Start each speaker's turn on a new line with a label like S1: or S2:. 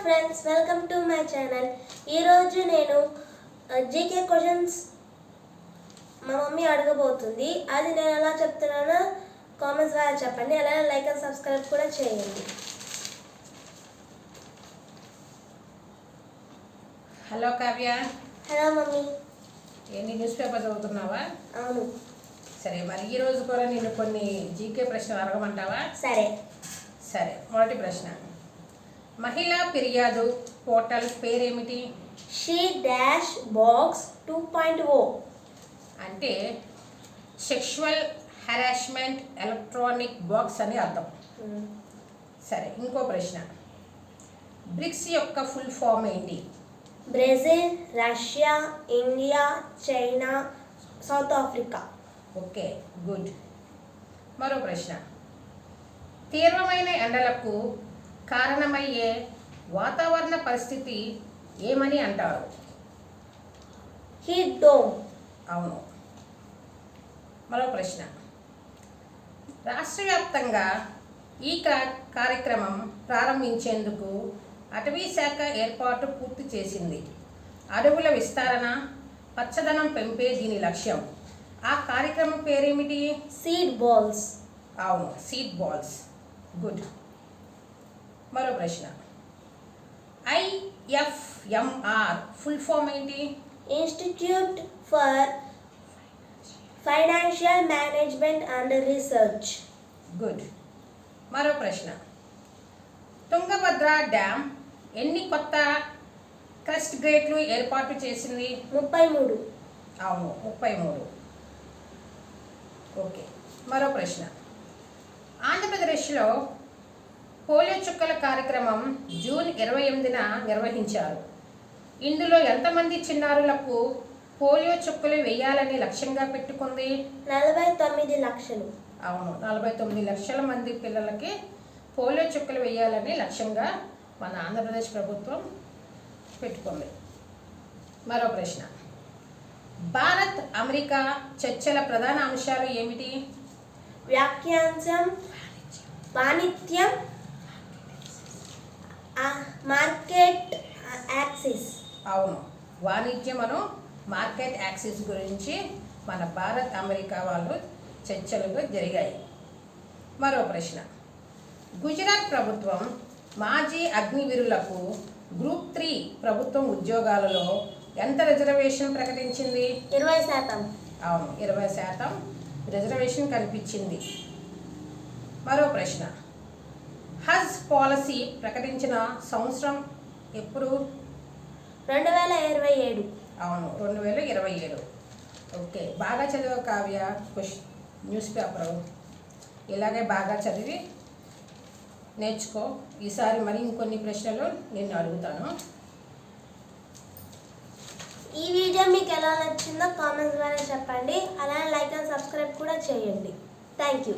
S1: Friends, welcome to my channel. ఈరోజు నేను GK questions మా మమ్మీ అడగబోతుంది. అది నేను ఎలా చెప్తున్నానో కామెంట్స్ ద్వారా చెప్పండి. అలాగే లైక్ అండ్ సబ్స్క్రైబ్ కూడా చేయండి.
S2: హలో కావ్య.
S1: Hello mummy.
S2: ఏంటి న్యూస్ పేపర్ చదువుతున్నావా?
S1: అవును.
S2: సరే, మరి ఈరోజు కూడా నేను కొన్ని జీకే ప్రశ్నలు అడగమంటావా?
S1: సరే.
S2: మొదటి ప్రశ్న, మహిళా ఫిర్యాదు పోర్టల్ పేరేమిటి?
S1: she-box 2.0
S2: అంటే సెక్షువల్ హెరాస్మెంట్ ఎలక్ట్రానిక్ బాక్స్ అని అర్థం. సరే, ఇంకో ప్రశ్న, బ్రిక్స్ యొక్క ఫుల్ ఫామ్ ఏంటి?
S1: Brazil, Russia, India, China, south Africa.
S2: Okay, good. మరో ప్రశ్న, తీవ్రమైన ఎండలకు కారణమయ్యే వాతావరణ పరిస్థితి ఏమని అంటారు?
S1: Heat dome.
S2: అవును. మరో ప్రశ్న, రాష్ట్ర వ్యాప్తంగా ఈ కార్యక్రమం ప్రారంభించేందుకు అటవీ శాఖ ఏర్పాటు పూర్తి చేసింది. అడవుల విస్తరణ, పచ్చదనం పెంపే దీని లక్ష్యం. ఆ కార్యక్రమం పేరేమిటి?
S1: Seed balls.
S2: అవును, సీడ్ బాల్స్. గుడ్. మరో ప్రశ్న, ఐఎఫ్ఎంఆర్ ఫుల్ ఫామ్ ఏంటి?
S1: Institute for financial management and research.
S2: Good. మరో ప్రశ్న, తుంగభద్ర డ్యామ్ ఎన్ని కొత్త క్రస్ట్ గేట్లు ఏర్పాటు చేసింది?
S1: 33.
S2: అవును, 33. ఓకే. మరో ప్రశ్న, ఆంధ్రప్రదేశ్లో పోలియో చుక్కల కార్యక్రమం జూన్ 28న నిర్వహించారు. ఇందులో ఎంతమంది చిన్నారులకు పోలియో చుక్కలు వేయాలని లక్ష్యంగా పెట్టుకుంది?
S1: 49 లక్షలు.
S2: అవును, 49 లక్షల మంది పిల్లలకి పోలియో చుక్కలు వేయాలని లక్ష్యంగా మన ఆంధ్రప్రదేశ్ ప్రభుత్వం పెట్టుకుంది. మరో ప్రశ్న, భారత్ అమెరికా చర్చల ప్రధాన అంశాలు ఏమిటి?
S1: వాణిజ్యం, మార్కెట్ యాక్సెస్.
S2: అవును, వాణిజ్యమును మార్కెట్ యాక్సెస్ గురించి మన భారత్ అమెరికా వాళ్ళు చర్చలు జరిగాయి. మరో ప్రశ్న, గుజరాత్ ప్రభుత్వం మాజీ అగ్నివీరులకు గ్రూప్ 3 ప్రభుత్వం ఉద్యోగాలలో ఎంత రిజర్వేషన్ ప్రకటించింది?
S1: 20%.
S2: అవును, 20% రిజర్వేషన్ కల్పించింది. మరో ప్రశ్న, హజ్ పాలసీ ప్రకటించిన సంవత్సరం ఎప్పుడు?
S1: 2027.
S2: అవును, 2027. ఓకే, బాగా చదివే కావ్య న్యూస్ పేపరు. ఇలాగే బాగా చదివి నేర్చుకో. ఈసారి మరి ఇంకొన్ని ప్రశ్నలు నేను అడుగుతాను.
S1: ఈ వీడియో మీకు ఎలా నచ్చిందో కామెంట్స్ ద్వారా చెప్పండి. అలానే లైక్ అండ్ సబ్స్క్రైబ్ కూడా చేయండి. Thank you.